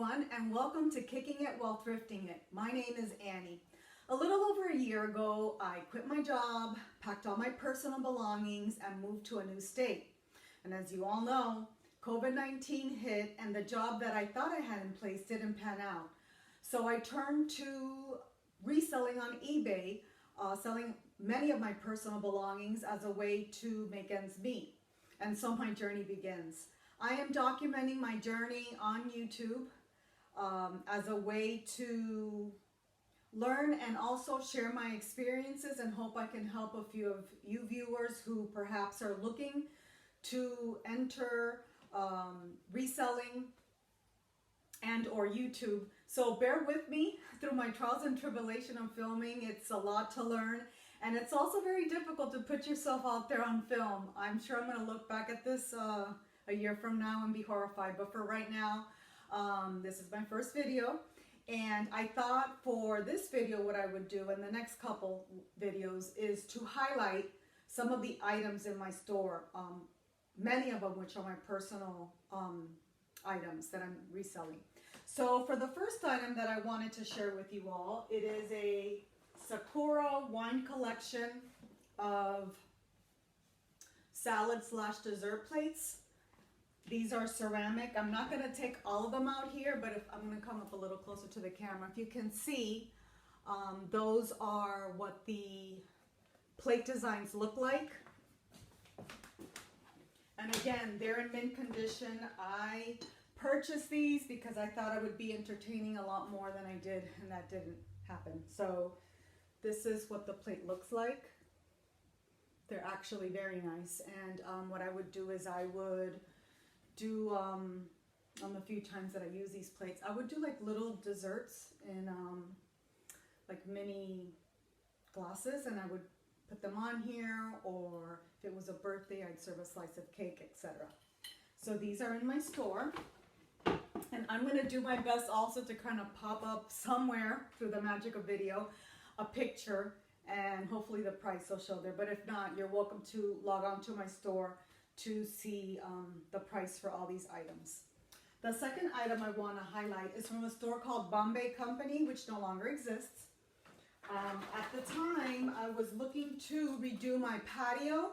everyone, and welcome to Kicking It While Thrifting It. My name is Annie. A little over a year ago, I quit my job, packed all my personal belongings, and moved to a new state. And as you all know, COVID-19 hit, and the job that I thought I had in place didn't pan out. So I turned to reselling on eBay, selling many of my personal belongings as a way to make ends meet. And so my journey begins. I am documenting my journey on YouTube as a way to learn and also share my experiences, and hope I can help a few of you viewers who perhaps are looking to enter reselling and or YouTube. So bear with me through my trials and tribulation of filming. It's a lot to learn, and it's also very difficult to put yourself out there on film. I'm sure I'm going to look back at this a year from now and be horrified, but for right now, this is my first video, and I thought for this video what I would do in the next couple videos is to highlight some of the items in my store, many of them which are my personal items that I'm reselling. So for the first item that I wanted to share with you all, it is a Sakura wine collection of salad / dessert plates. These are ceramic. I'm not going to take all of them out here, but if I'm going to come up a little closer to the camera. If you can see, those are what the plate designs look like. And again, they're in mint condition. I purchased these because I thought I would be entertaining a lot more than I did, and that didn't happen. So this is what the plate looks like. They're actually very nice. And what I would do is I would do, on the few times that I use these plates, I would do like little desserts in like mini glasses, and I would put them on here, or if it was a birthday, I'd serve a slice of cake, etc. So these are in my store, and I'm going to do my best also to kind of pop up somewhere through the magic of video a picture, and hopefully the price will show there. But if not, you're welcome to log on to my store to see the price for all these items. The second item I want to highlight is from a store called Bombay Company, which no longer exists. At the time, I was looking to redo my patio,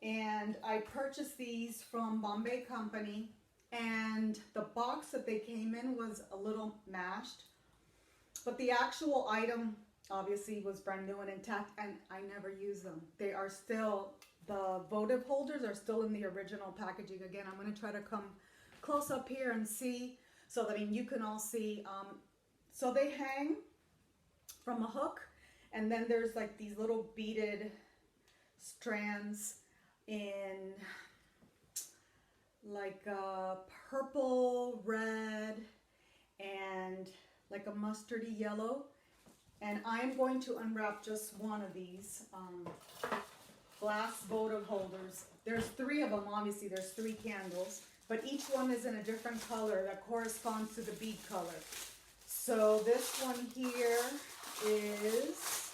and I purchased these from Bombay Company, and the box that they came in was a little mashed, but the actual item obviously was brand new and intact, and I never used them. They are still, the votive holders are still in the original packaging. Again, I'm going to try to come close up here and see, so that you can all see. So they hang from a hook, and then there's like these little beaded strands in like a purple, red, and like a mustardy yellow. And I'm going to unwrap just one of these glass votive holders. There's 3 of them, obviously there's 3 candles, but each one is in a different color that corresponds to the bead color. So this one here is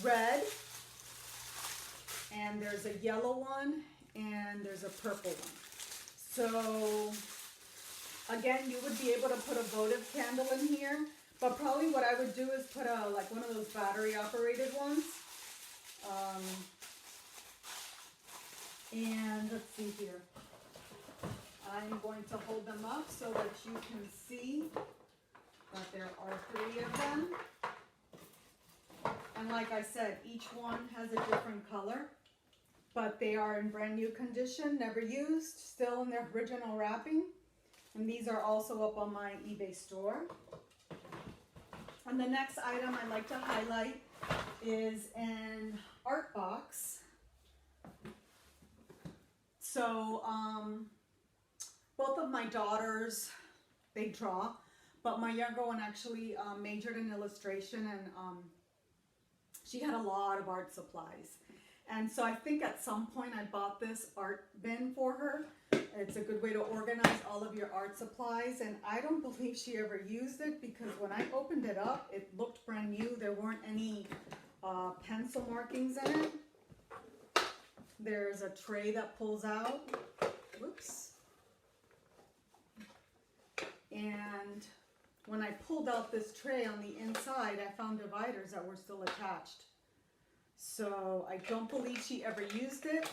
red, and there's a yellow one, and there's a purple one. So again, you would be able to put a votive candle in here, but probably what I would do is put a like one of those battery operated ones. And let's see here. I'm going to hold them up so that you can see that there are 3 of them. And like I said, each one has a different color, but they are in brand new condition, never used, still in their original wrapping. And these are also up on my eBay store. And the next item I'd like to highlight is an art box. So both of my daughters, they draw, but my younger one actually majored in illustration, and she had a lot of art supplies. And so I think at some point I bought this art bin for her. It's a good way to organize all of your art supplies, and I don't believe she ever used it, because when I opened it up, it looked brand new. There weren't any pencil markings in it. There's a tray that pulls out. Whoops. when I pulled out this tray on the inside, I found dividers that were still attached. So I don't believe she ever used it.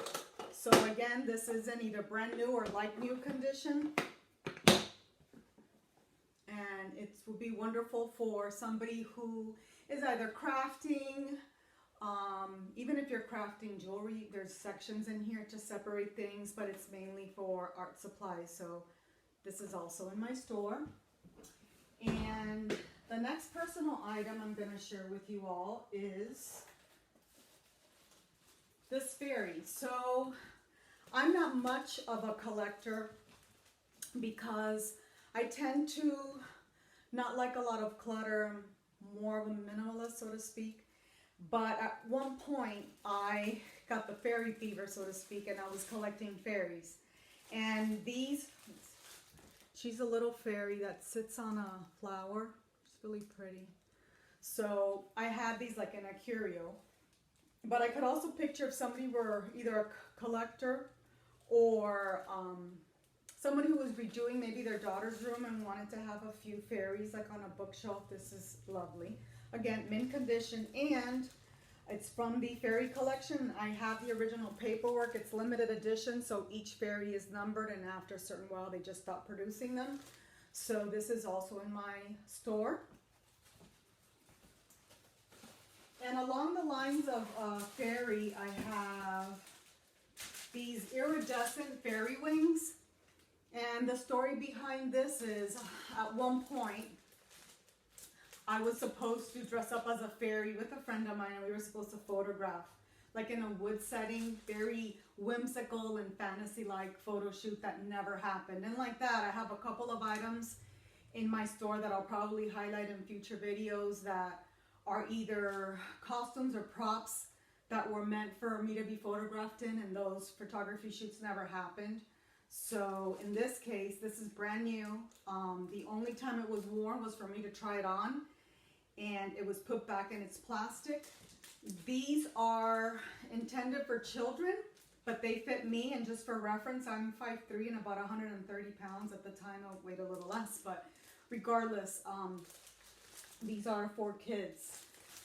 So again, this is in either brand new or like new condition. And it would be wonderful for somebody who is either crafting, even if you're crafting jewelry, there's sections in here to separate things, but it's mainly for art supplies. So this is also in my store. And the next personal item I'm going to share with you all is this fairy. So I'm not much of a collector because I tend to not like a lot of clutter, more of a minimalist, so to speak. But at one point, I got the fairy fever, so to speak, and I was collecting fairies. And these, she's a little fairy that sits on a flower. It's really pretty. So I had these like in a curio. But I could also picture if somebody were either a collector or somebody who was redoing maybe their daughter's room and wanted to have a few fairies like on a bookshelf. This is lovely. Again, mint condition, and it's from the fairy collection. I have the original paperwork. It's limited edition, so each fairy is numbered, and after a certain while they just stop producing them. So this is also in my store. And along the lines of fairy, I have these iridescent fairy wings. And the story behind this is, at one point, I was supposed to dress up as a fairy with a friend of mine, and we were supposed to photograph, like in a wood setting, very whimsical and fantasy-like photo shoot that never happened. And like that, I have a couple of items in my store that I'll probably highlight in future videos that are either costumes or props that were meant for me to be photographed in, and those photography shoots never happened. So in this case, this is brand new. The only time it was worn was for me to try it on, and it was put back in its plastic. These are intended for children, but they fit me, and just for reference, I'm 5'3" and about 130 pounds. At the time, I weighed a little less, but regardless, these are for kids.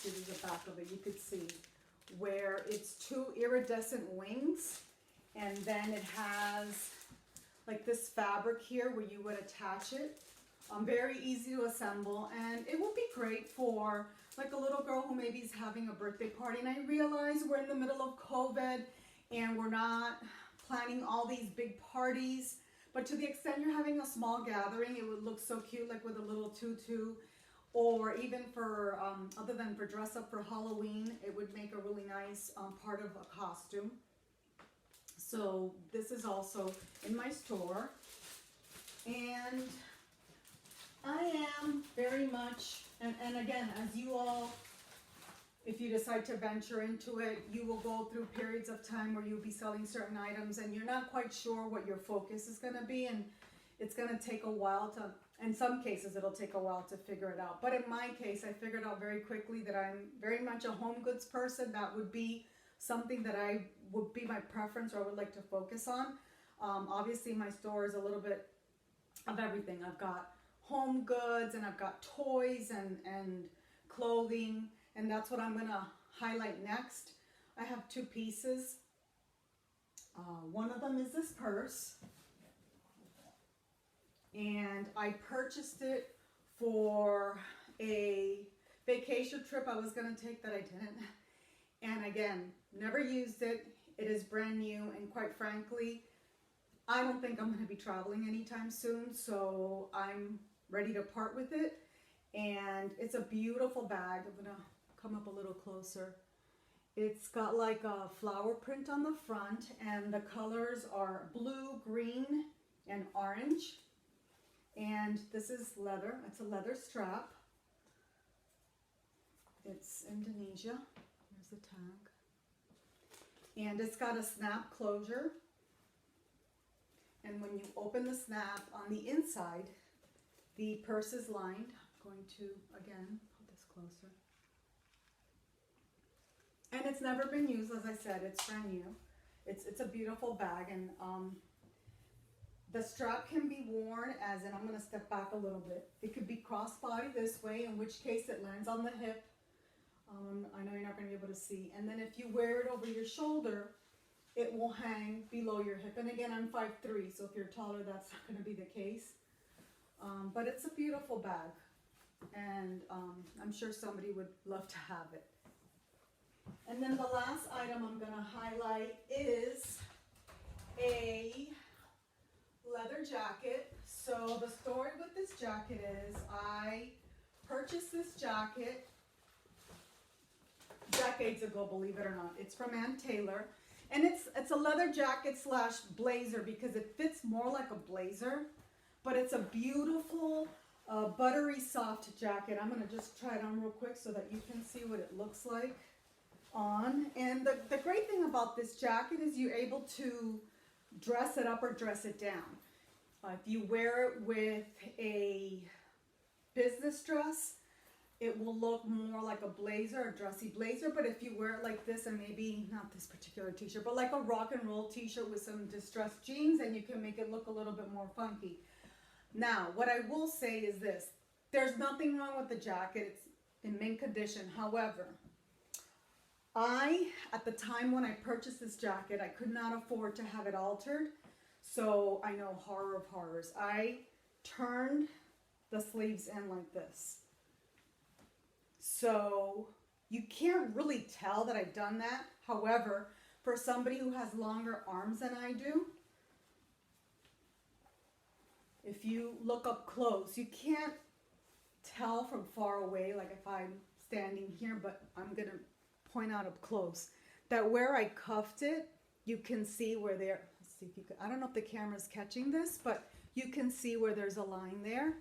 This is the back of it, you could see, where it's two iridescent wings, and then it has like this fabric here where you would attach it. Very easy to assemble, and it would be great for like a little girl who maybe is having a birthday party. And I realize we're in the middle of COVID and we're not planning all these big parties, but to the extent you're having a small gathering, it would look so cute, like with a little tutu, or even for, other than for dress up for Halloween, it would make a really nice part of a costume. So this is also in my store, and I am very much, and again, as you all, if you decide to venture into it, you will go through periods of time where you'll be selling certain items and you're not quite sure what your focus is going to be, and it's going to take a while to, in some cases it'll take a while to figure it out. But in my case, I figured out very quickly that I'm very much a home goods person. That would be something that I would be my preference, or I would like to focus on. Obviously my store is a little bit of everything. I've got home goods, and I've got toys and clothing, and that's what I'm going to highlight next. I have two pieces. One of them is this purse, and I purchased it for a vacation trip I was going to take that I didn't. And again, never used it. It is brand new, and quite frankly, I don't think I'm going to be traveling anytime soon, so I'm ready to part with it. And it's a beautiful bag. I'm going to come up a little closer. It's got like a flower print on the front, and the colors are blue, green, and orange. And this is leather. It's a leather strap. It's Indonesia. There's the tag. And it's got a snap closure. And when you open the snap, on the inside, the purse is lined. I'm going to, again, put this closer. And it's never been used, as I said, it's brand new. It's a beautiful bag, and The strap can be worn as, and I'm going to step back a little bit. It could be crossbody this way, in which case it lands on the hip. I know you're not going to be able to see. And then if you wear it over your shoulder, it will hang below your hip. And again, I'm 5'3", so if you're taller, that's not going to be the case. But it's a beautiful bag, and I'm sure somebody would love to have it. And then the last item I'm going to highlight is a leather jacket. So the story with this jacket is I purchased this jacket decades ago, believe it or not. It's from Ann Taylor, and it's a leather jacket slash blazer because it fits more like a blazer, but it's a beautiful buttery soft jacket. I'm going to just try it on real quick so that you can see what it looks like on. And the great thing about this jacket is you're able to dress it up or dress it down. If you wear it with a business dress, it will look more like a blazer, a dressy blazer. But if you wear it like this, and maybe not this particular t-shirt, but like a rock and roll t-shirt with some distressed jeans, and you can make it look a little bit more funky. Now, what I will say is this. There's nothing wrong with the jacket. It's in mint condition. However, at the time when I purchased this jacket, I could not afford to have it altered. So I know, horror of horrors, I turned the sleeves in like this. So you can't really tell that I've done that. However, for somebody who has longer arms than I do, if you look up close, you can't tell from far away, like if I'm standing here, but I'm going to point out up close, that where I cuffed it, you can see where there, let's see if you could, I don't know if the camera's catching this, but you can see where there's a line there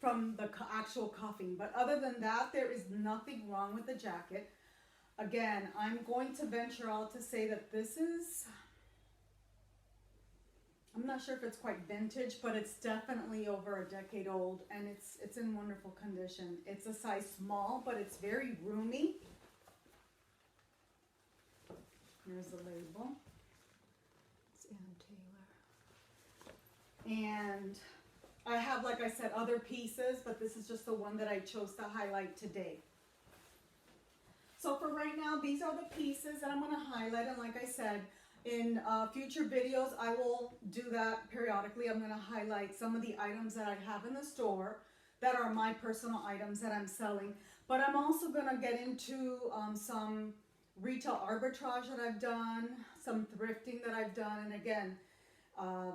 from the actual cuffing. But other than that, there is nothing wrong with the jacket. Again, I'm going to venture out to say that this is, I'm not sure if it's quite vintage, but it's definitely over a decade old, and it's in wonderful condition. It's a size small, but it's very roomy. Here's the label. It's Ann Taylor. And I have, like I said, other pieces, but this is just the one that I chose to highlight today. So for right now, these are the pieces that I'm going to highlight, and like I said, in future videos, I will do that periodically. I'm going to highlight some of the items that I have in the store that are my personal items that I'm selling. But I'm also going to get into some retail arbitrage that I've done, some thrifting that I've done. And again,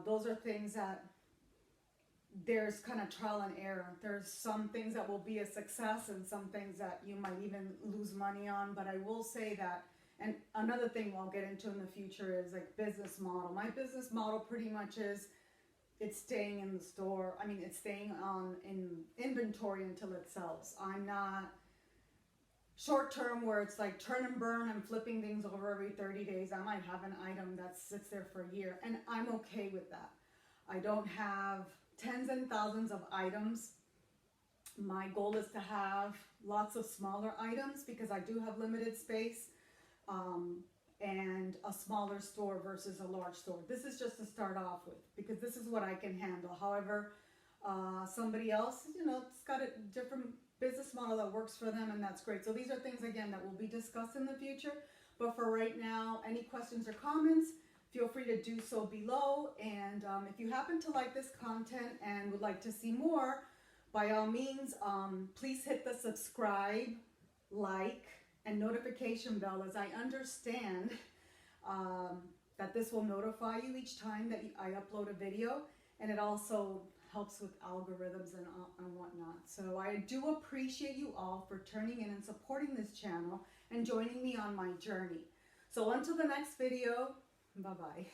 those are things that there's kind of trial and error. There's some things that will be a success and some things that you might even lose money on. But I will say that, and another thing we'll get into in the future is like business model. My business model pretty much is it's staying in the store. I mean, it's staying in inventory until it sells. I'm not short term where it's like turn and burn and flipping things over every 30 days. I might have an item that sits there for a year, and I'm okay with that. I don't have tens and thousands of items. My goal is to have lots of smaller items because I do have limited space. And a smaller store versus a large store. This is just to start off with because this is what I can handle. However, somebody else, you know, it's got a different business model that works for them, and that's great. So these are things, again, that will be discussed in the future. But for right now, any questions or comments, feel free to do so below. And if you happen to like this content and would like to see more, by all means, please hit the subscribe, like, and notification bell, as I understand that this will notify you each time that I upload a video, and it also helps with algorithms and whatnot. So I do appreciate you all for turning in and supporting this channel and joining me on my journey. So until the next video, bye-bye.